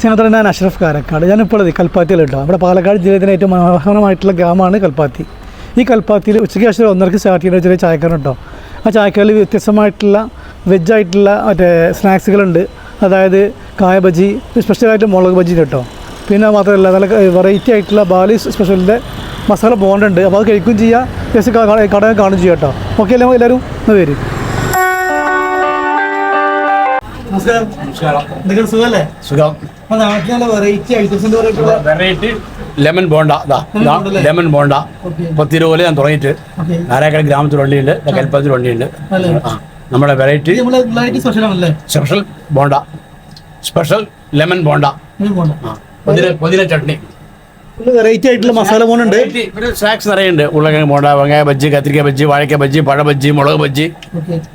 സ്നേഹത്തോടെ ഞാൻ അഷ്റഫ് കാരക്കാട്. ഞാനിപ്പോൾ കൽപ്പാത്തിയിൽ കേട്ടോ. നമ്മുടെ പാലക്കാട് ജില്ലയിലെ ഏറ്റവും മനോഹരമായിട്ടുള്ള ഗ്രാമമാണ് കൽപ്പാത്തി. ഈ കൽപ്പാത്തിയിൽ ഉച്ചയ്ക്ക് ശേഷം 1:30 സ്റ്റാർട്ട് ചെയ്യുന്ന ചെറിയ ചായക്കാരൻ കേട്ടോ. ആ ചായക്കാരിൽ വ്യത്യസ്തമായിട്ടുള്ള വെജായിട്ടുള്ള മറ്റേ സ്നാക്സുകളുണ്ട്. അതായത് കായ ബജി, സ്പെഷ്യലായിട്ട് മുളക് ബജി കേട്ടോ. പിന്നെ മാത്രമല്ല നല്ല വെറൈറ്റി ആയിട്ടുള്ള ബാലി സ്പെഷ്യലിൻ്റെ മസാല ബോണ്ടുണ്ട്. അപ്പോൾ അത് കഴിക്കുകയും ചെയ്യുക, ജസ്റ്റ് കട കാണുകയും ചെയ്യുക കേട്ടോ. ഓക്കെ അല്ലേ എല്ലാവരും ഒന്ന് വരും. നമസ്കാരം. എന്തൊക്കെ സുഖമല്ലേ? സുഖം. Variety lemon bonda, lemon bonda ഇപ്പോൾ തിരുവല്ല ഞാൻ തുടങ്ങിയിട്ട് നാരായണ ഗ്രാമത്തിൽ വണ്ടിയുണ്ട്, കൽപ്പാത്തിൽ വണ്ടിയുണ്ട്. നമ്മുടെ variety special bonda, special lemon bonda, പുതിന ചട്നി, വെറൈറ്റി ആയിട്ടുള്ള മസാല ബോണ്ടുണ്ട്. സ്നാക്സ് നിറയുണ്ട്. ഉരുളക്കിഴങ്ങ് ബോണ്ട, വെങ്കായ ബജ്ജി, കത്തിരിക്ക ബജ്ജി, വാഴക്ക ബജ്ജി, പഴ ബജ്ജി, മുളക് ബജ്ജി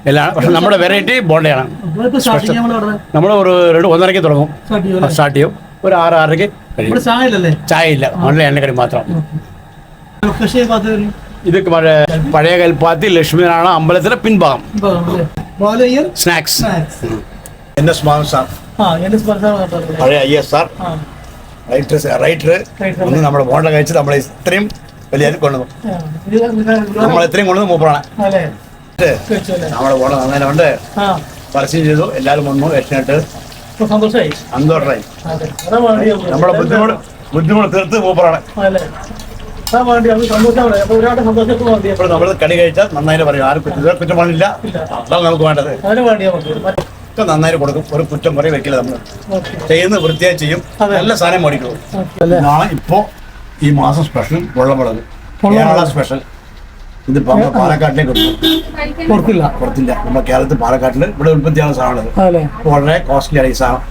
എല്ലാം. പക്ഷെ നമ്മുടെ വെറൈറ്റി ബോണ്ടയാണ്. നമ്മൾ ഒരു 1:30 തുടങ്ങും, സ്റ്റാർട്ട് ചെയ്യും. ഒരു 6-6:30 കഴിയും. ചായ ഇല്ല, നല്ല എണ്ണക്കടി മാത്രം. ഇത് പഴയ കൽപ്പാത്തി ലക്ഷ്മിനാണ് അമ്പലത്തിന്റെ പിൻഭാഗം. സ്നാക്സ് പഴയ ISR റൈറ്റർ ഒന്ന് നമ്മുടെ ബോണ്ട കഴിച്ച് നമ്മൾ ഇത്രയും വലിയ കൊണ്ടുവന്നു. നമ്മൾ ഇത്രയും കൊണ്ടുവന്ന് മൂപ്പറാണ്. നമ്മുടെ ബോണ്ട നന്നായിട്ട് പരസ്യം ചെയ്തു, എല്ലാവരും വന്നു, ഏഷ്യാനെറ്റ് സന്തോഷമായി. നമ്മുടെ ബുദ്ധിമുട്ട് തീർത്ത് മൂപ്പറാണ്. നമ്മൾ കടി കഴിച്ചാൽ നന്നായിട്ട് പറയും, ആരും കുറ്റം പാടില്ല. അതാണ് നമുക്ക് വേണ്ടത്. നന്നായിട്ട് കൊടുക്കും, ഒരു കുറ്റം പറയും വെക്കില്ല. നമ്മൾ ചെയ്യുന്നത് വൃത്തിയായി ചെയ്യും, നല്ല സാധനം മേടിക്കും. ഇപ്പോ ഈ മാസം സ്പെഷ്യൽ വെള്ളമുളക്, കേരള സ്പെഷ്യൽ. ഇത് പാലക്കാട്ടിലേക്ക് കൊടുത്തില്ല. നമ്മുടെ കേരളത്തിൽ പാലക്കാട്ടിൽ ഇവിടെ ഉൽപ്പത്തിയാണ് സാധനം. വളരെ കോസ്റ്റ്ലി ആണ് ഈ സാധനം.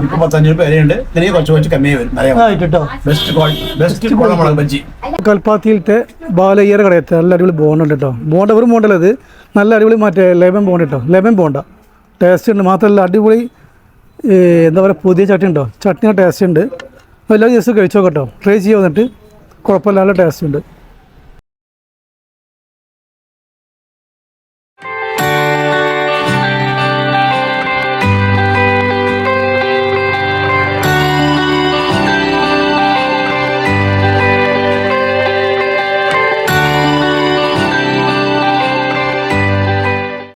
ഇപ്പൊ 500 രൂപ വരെയുണ്ട്. ഇതിനെ കുറച്ച് കമ്മിയായി വരും. ബെസ്റ്റ് വെള്ളമുളക് ബജ്ജി. കൽപ്പാത്തിയിലത്തെ ബാലയ്യർ കടയത്തെ നല്ല അടിപൊളി ബോണ്ടുണ്ട് കേട്ടോ. ബോണ്ട ഒരു ബോണ്ടല്ലത്, നല്ല അടിപൊളി മറ്റേ ലെമൺ ബോണ്ട് കേട്ടോ. ലെമൺ ബോണ്ട ടേസ്റ്റ് ഉണ്ട്. മാത്രമല്ല അടിപൊളി എന്താ പറയുക, പുതിയ ചട്നി ഉണ്ടോ, ചട്നിയുടെ ടേസ്റ്റ് ഉണ്ട്. എല്ലാവരും ജസ്റ്റ് കഴിച്ചോ കേട്ടോ, ട്രൈ ചെയ്യുക. വന്നിട്ട് കുഴപ്പമില്ലാത്ത ടേസ്റ്റ് ഉണ്ട്.